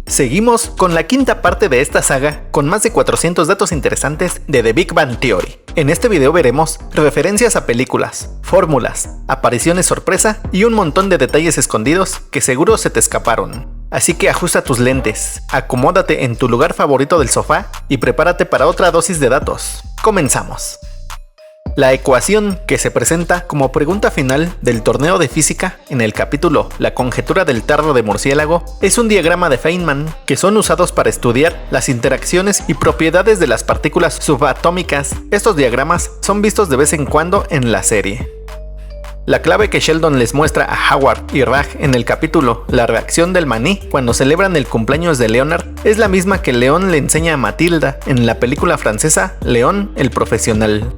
Seguimos con la quinta parte de esta saga con más de 400 datos interesantes de The Big Bang Theory. En este video veremos referencias a películas, fórmulas, apariciones sorpresa y un montón de detalles escondidos que seguro se te escaparon. Así que ajusta tus lentes, acomódate en tu lugar favorito del sofá y prepárate para otra dosis de datos. Comenzamos. La ecuación que se presenta como pregunta final del torneo de física en el capítulo La conjetura del tarro de murciélago es un diagrama de Feynman que son usados para estudiar las interacciones y propiedades de las partículas subatómicas. Estos diagramas son vistos de vez en cuando en la serie. La clave que Sheldon les muestra a Howard y Raj en el capítulo La reacción del maní cuando celebran el cumpleaños de Leonard es la misma que Leon le enseña a Matilda en la película francesa Leon el profesional.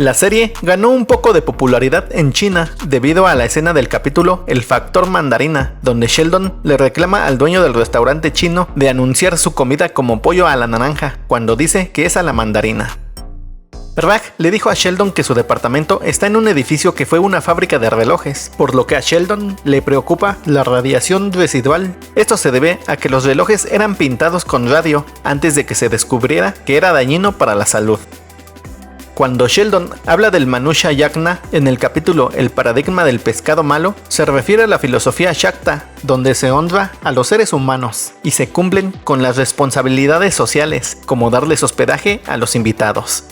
La serie ganó un poco de popularidad en China debido a la escena del capítulo El factor mandarina, donde Sheldon le reclama al dueño del restaurante chino de anunciar su comida como pollo a la naranja, cuando dice que es a la mandarina. Raj le dijo a Sheldon que su departamento está en un edificio que fue una fábrica de relojes, por lo que a Sheldon le preocupa la radiación residual. Esto se debe a que los relojes eran pintados con radio antes de que se descubriera que era dañino para la salud. Cuando Sheldon habla del Manusha Yagna en el capítulo El paradigma del pescado malo, se refiere a la filosofía Shakta, donde se honra a los seres humanos y se cumplen con las responsabilidades sociales, como darles hospedaje a los invitados.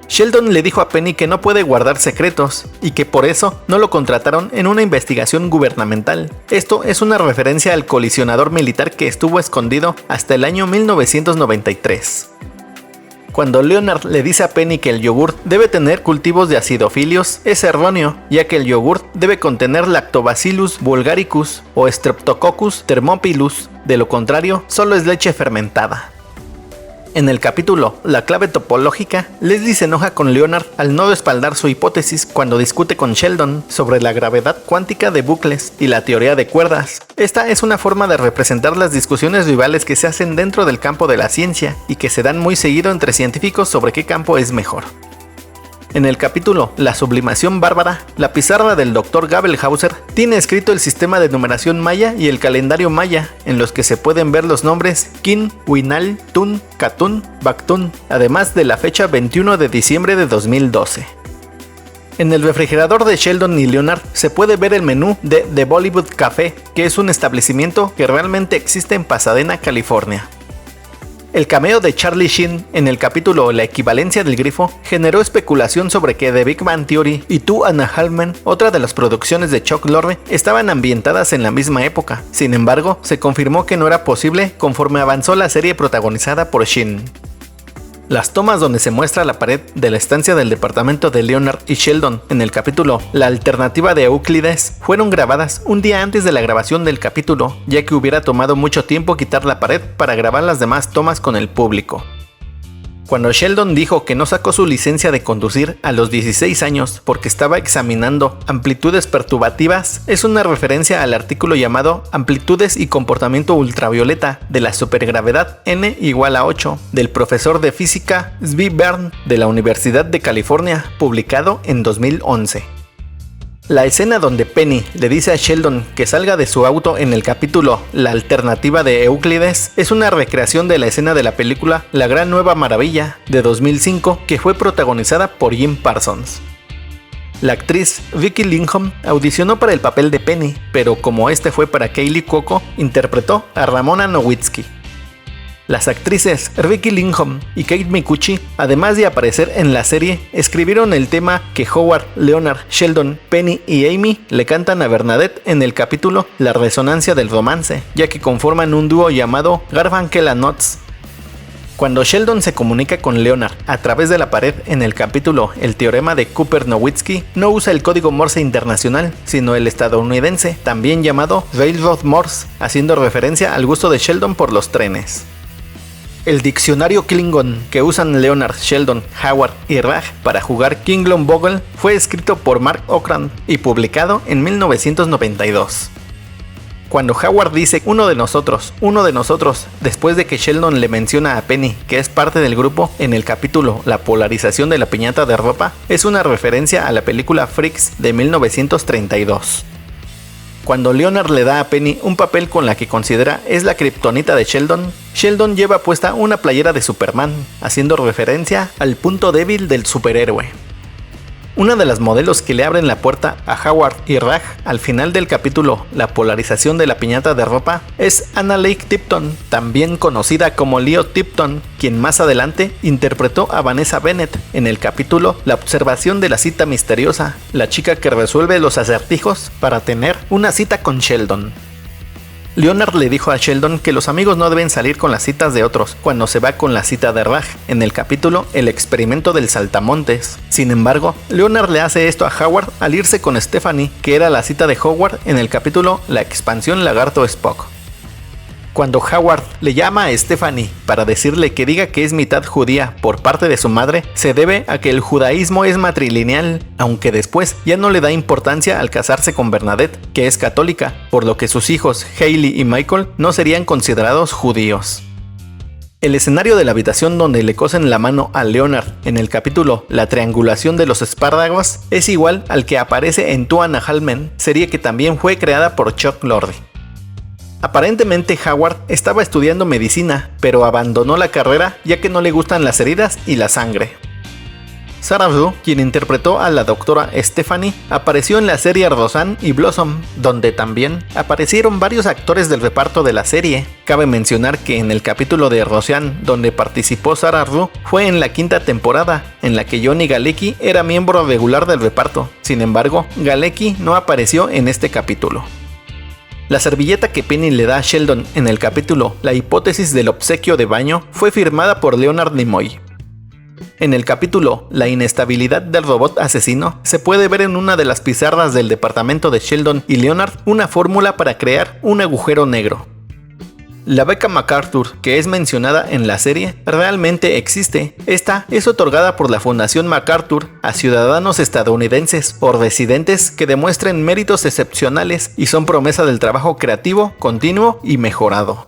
Sheldon le dijo a Penny que no puede guardar secretos y que por eso no lo contrataron en una investigación gubernamental. Esto es una referencia al colisionador militar que estuvo escondido hasta el año 1993. Cuando Leonard le dice a Penny que el yogurt debe tener cultivos de acidofilios, es erróneo, ya que el yogurt debe contener Lactobacillus bulgaricus o Streptococcus thermophilus, de lo contrario, solo es leche fermentada. En el capítulo La clave topológica, Leslie se enoja con Leonard al no respaldar su hipótesis cuando discute con Sheldon sobre la gravedad cuántica de bucles y la teoría de cuerdas. Esta es una forma de representar las discusiones rivales que se hacen dentro del campo de la ciencia y que se dan muy seguido entre científicos sobre qué campo es mejor. En el capítulo La sublimación bárbara, la pizarra del Dr. Gabelhauser tiene escrito el sistema de numeración maya y el calendario maya, en los que se pueden ver los nombres Kin, Winal, Tun, Katun, Baktun, además de la fecha 21 de diciembre de 2012. En el refrigerador de Sheldon y Leonard se puede ver el menú de The Bollywood Café, que es un establecimiento que realmente existe en Pasadena, California. El cameo de Charlie Sheen en el capítulo La equivalencia del grifo generó especulación sobre que The Big Bang Theory y Two and a Half Men, otra de las producciones de Chuck Lorre, estaban ambientadas en la misma época. Sin embargo, se confirmó que no era posible conforme avanzó la serie protagonizada por Sheen. Las tomas donde se muestra la pared de la estancia del departamento de Leonard y Sheldon en el capítulo La alternativa de Euclides fueron grabadas un día antes de la grabación del capítulo, ya que hubiera tomado mucho tiempo quitar la pared para grabar las demás tomas con el público. Cuando Sheldon dijo que no sacó su licencia de conducir a los 16 años porque estaba examinando amplitudes perturbativas, es una referencia al artículo llamado Amplitudes y comportamiento ultravioleta de la supergravedad n igual a 8 del profesor de física Zvi Bern de la Universidad de California, publicado en 2011. La escena donde Penny le dice a Sheldon que salga de su auto en el capítulo La alternativa de Euclides es una recreación de la escena de la película La Gran Nueva Maravilla de 2005 que fue protagonizada por Jim Parsons. La actriz Vicky Lincoln audicionó para el papel de Penny, pero como este fue para Kaylee Cuoco, interpretó a Ramona Nowitzki. Las actrices Vicky Lincoln y Kate Micucci, además de aparecer en la serie, escribieron el tema que Howard, Leonard, Sheldon, Penny y Amy le cantan a Bernadette en el capítulo La resonancia del romance, ya que conforman un dúo llamado Garfunkel and Oates. Cuando Sheldon se comunica con Leonard a través de la pared en el capítulo El teorema de Cooper-Nowitzki, no usa el código Morse internacional, sino el estadounidense, también llamado Railroad Morse, haciendo referencia al gusto de Sheldon por los trenes. El diccionario Klingon que usan Leonard, Sheldon, Howard y Raj para jugar Klingon Bogle fue escrito por Mark Okrand y publicado en 1992. Cuando Howard dice uno de nosotros, después de que Sheldon le menciona a Penny que es parte del grupo en el capítulo La polarización de la piñata de ropa, es una referencia a la película Freaks de 1932. Cuando Leonard le da a Penny un papel con la que considera es la kriptonita de Sheldon, Sheldon lleva puesta una playera de Superman, haciendo referencia al punto débil del superhéroe. Una de las modelos que le abren la puerta a Howard y Raj al final del capítulo La polarización de la piñata de ropa es Anna Lake Tipton, también conocida como Leo Tipton, quien más adelante interpretó a Vanessa Bennett en el capítulo La observación de la cita misteriosa, la chica que resuelve los acertijos para tener una cita con Sheldon. Leonard le dijo a Sheldon que los amigos no deben salir con las citas de otros cuando se va con la cita de Raj en el capítulo El experimento del saltamontes. Sin embargo, Leonard le hace esto a Howard al irse con Stephanie, que era la cita de Howard en el capítulo La expansión lagarto Spock. Cuando Howard le llama a Stephanie para decirle que diga que es mitad judía por parte de su madre, se debe a que el judaísmo es matrilineal, aunque después ya no le da importancia al casarse con Bernadette, que es católica, por lo que sus hijos Hayley y Michael no serían considerados judíos. El escenario de la habitación donde le cosen la mano a Leonard en el capítulo La triangulación de los espárragos es igual al que aparece en Two and a Half Men, serie que también fue creada por Chuck Lorre. Aparentemente Howard estaba estudiando medicina, pero abandonó la carrera ya que no le gustan las heridas y la sangre. Sarah Rue, quien interpretó a la doctora Stephanie, apareció en la serie Roseanne y Blossom, donde también aparecieron varios actores del reparto de la serie. Cabe mencionar que en el capítulo de Roseanne, donde participó Sarah Rue, fue en la 5ª temporada, en la que Johnny Galecki era miembro regular del reparto. Sin embargo, Galecki no apareció en este capítulo. La servilleta que Penny le da a Sheldon en el capítulo La hipótesis del obsequio de baño fue firmada por Leonard Nimoy. En el capítulo La inestabilidad del robot asesino se puede ver en una de las pizarras del departamento de Sheldon y Leonard una fórmula para crear un agujero negro. La beca MacArthur, que es mencionada en la serie, realmente existe. Esta es otorgada por la Fundación MacArthur a ciudadanos estadounidenses o residentes que demuestren méritos excepcionales y son promesa del trabajo creativo, continuo y mejorado.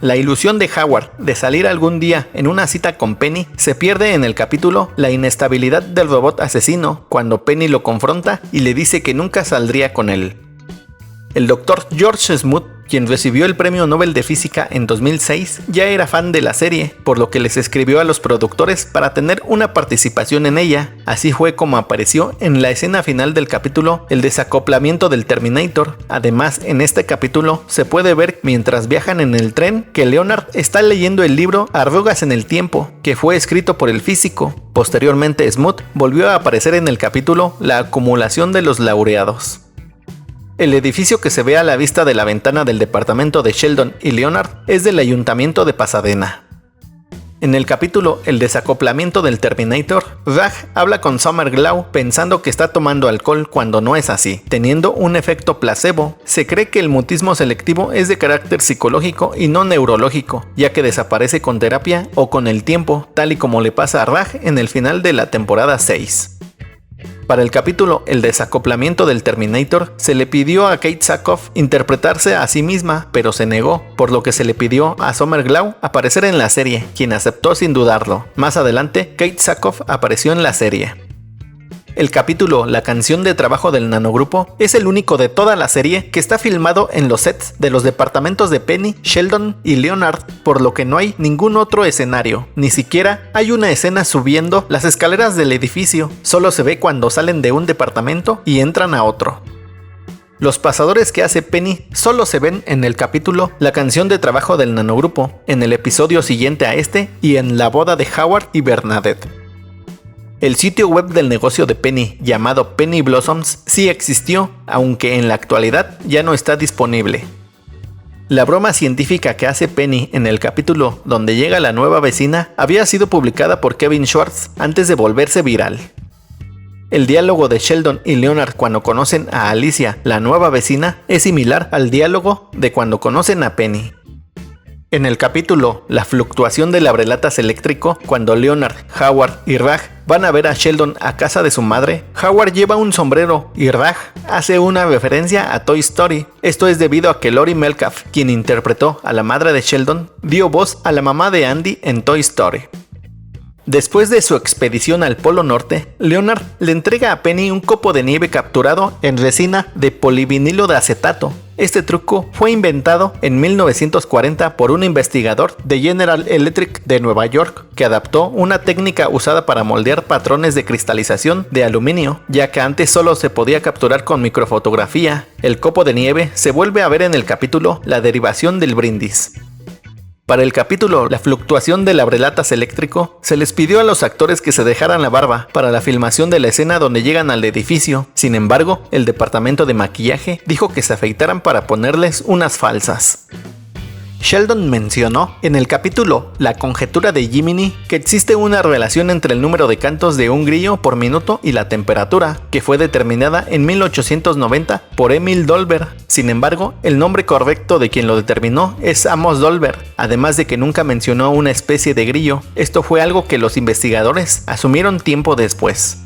La ilusión de Howard de salir algún día en una cita con Penny se pierde en el capítulo La inestabilidad del robot asesino, cuando Penny lo confronta y le dice que nunca saldría con él. El Dr. George Smoot, quien recibió el Premio Nobel de Física en 2006, ya era fan de la serie, por lo que les escribió a los productores para tener una participación en ella. Así fue como apareció en la escena final del capítulo El desacoplamiento del Terminator. Además, en este capítulo se puede ver mientras viajan en el tren que Leonard está leyendo el libro Arrugas en el tiempo, que fue escrito por el físico. Posteriormente, Smoot volvió a aparecer en el capítulo La acumulación de los laureados. El edificio que se ve a la vista de la ventana del departamento de Sheldon y Leonard es del Ayuntamiento de Pasadena. En el capítulo El desacoplamiento del Terminator, Raj habla con Summer Glau pensando que está tomando alcohol cuando no es así, teniendo un efecto placebo. Se cree que el mutismo selectivo es de carácter psicológico y no neurológico, ya que desaparece con terapia o con el tiempo, tal y como le pasa a Raj en el final de la temporada 6. Para el capítulo El desacoplamiento del Terminator, se le pidió a Kate Sackhoff interpretarse a sí misma, pero se negó, por lo que se le pidió a Summer Glau aparecer en la serie, quien aceptó sin dudarlo. Más adelante, Kate Sackhoff apareció en la serie. El capítulo La canción de trabajo del nanogrupo es el único de toda la serie que está filmado en los sets de los departamentos de Penny, Sheldon y Leonard, por lo que no hay ningún otro escenario. Ni siquiera hay una escena subiendo las escaleras del edificio, solo se ve cuando salen de un departamento y entran a otro. Los pasadores que hace Penny solo se ven en el capítulo La canción de trabajo del nanogrupo, en el episodio siguiente a este y en la boda de Howard y Bernadette. El sitio web del negocio de Penny, llamado Penny Blossoms, sí existió, aunque en la actualidad ya no está disponible. La broma científica que hace Penny en el capítulo donde llega la nueva vecina había sido publicada por Kevin Schwartz antes de volverse viral. El diálogo de Sheldon y Leonard cuando conocen a Alicia, la nueva vecina, es similar al diálogo de cuando conocen a Penny. En el capítulo La fluctuación del abrelatas eléctrico, cuando Leonard, Howard y Raj van a ver a Sheldon a casa de su madre, Howard lleva un sombrero y Raj hace una referencia a Toy Story. Esto es debido a que Laurie Metcalf, quien interpretó a la madre de Sheldon, dio voz a la mamá de Andy en Toy Story. Después de su expedición al Polo Norte, Leonard le entrega a Penny un copo de nieve capturado en resina de polivinilo de acetato. Este truco fue inventado en 1940 por un investigador de General Electric de Nueva York que adaptó una técnica usada para moldear patrones de cristalización de aluminio, ya que antes solo se podía capturar con microfotografía. El copo de nieve se vuelve a ver en el capítulo La derivación del brindis. Para el capítulo La fluctuación del abrelatas eléctrico, se les pidió a los actores que se dejaran la barba para la filmación de la escena donde llegan al edificio. Sin embargo, el departamento de maquillaje dijo que se afeitaran para ponerles unas falsas. Sheldon mencionó en el capítulo La conjetura de Jiminy que existe una relación entre el número de cantos de un grillo por minuto y la temperatura, que fue determinada en 1890 por Emil Dolber. Sin embargo, el nombre correcto de quien lo determinó es Amos Dolber, además de que nunca mencionó una especie de grillo. Esto fue algo que los investigadores asumieron tiempo después.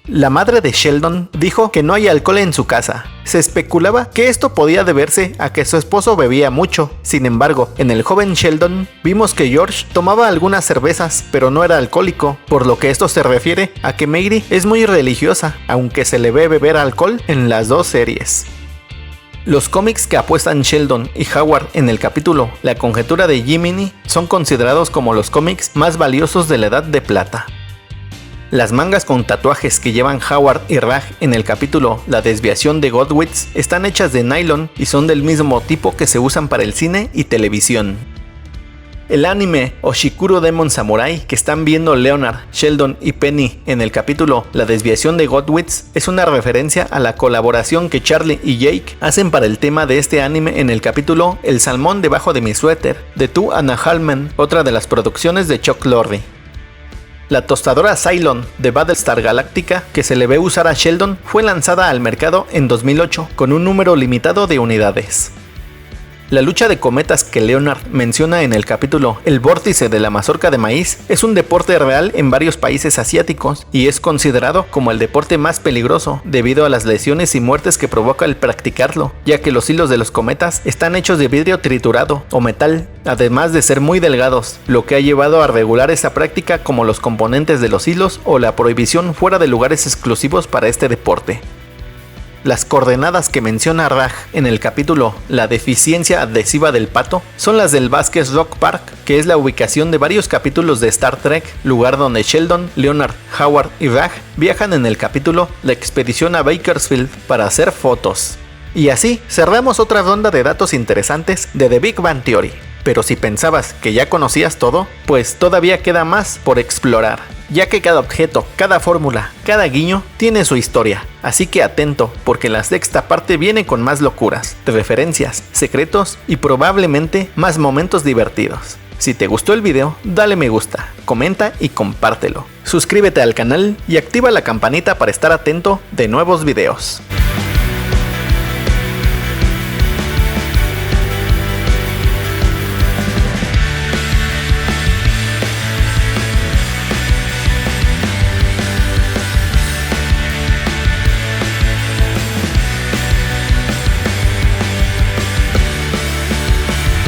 La madre de Sheldon dijo que no hay alcohol en su casa. Se especulaba que esto podía deberse a que su esposo bebía mucho. Sin embargo, en el joven Sheldon vimos que George tomaba algunas cervezas, pero no era alcohólico, por lo que esto se refiere a que Mary es muy religiosa, aunque se le ve beber alcohol en las dos series. Los cómics que apuestan Sheldon y Howard en el capítulo La conjetura de Jiminy son considerados como los cómics más valiosos de la Edad de Plata. Las mangas con tatuajes que llevan Howard y Raj en el capítulo La desviación de Godwits están hechas de nylon y son del mismo tipo que se usan para el cine y televisión. El anime Oshikuro Demon Samurai que están viendo Leonard, Sheldon y Penny en el capítulo La desviación de Godwits es una referencia a la colaboración que Charlie y Jake hacen para el tema de este anime en el capítulo El salmón debajo de mi suéter de Two and a Half Men, otra de las producciones de Chuck Lorre. La tostadora Cylon de Battlestar Galactica que se le ve usar a Sheldon fue lanzada al mercado en 2008 con un número limitado de unidades. La lucha de cometas que Leonard menciona en el capítulo El vórtice de la mazorca de maíz es un deporte real en varios países asiáticos y es considerado como el deporte más peligroso debido a las lesiones y muertes que provoca el practicarlo, ya que los hilos de los cometas están hechos de vidrio triturado o metal, además de ser muy delgados, lo que ha llevado a regular esa práctica como los componentes de los hilos o la prohibición fuera de lugares exclusivos para este deporte. Las coordenadas que menciona Raj en el capítulo La deficiencia adhesiva del pato son las del Vasquez Rock Park, que es la ubicación de varios capítulos de Star Trek, lugar donde Sheldon, Leonard, Howard y Raj viajan en el capítulo La expedición a Bakersfield para hacer fotos. Y así cerramos otra ronda de datos interesantes de The Big Bang Theory. Pero si pensabas que ya conocías todo, pues todavía queda más por explorar, ya que cada objeto, cada fórmula, cada guiño tiene su historia. Así que atento, porque la sexta parte viene con más locuras, referencias, secretos y probablemente más momentos divertidos. Si te gustó el video, dale me gusta, comenta y compártelo. Suscríbete al canal y activa la campanita para estar atento de nuevos videos.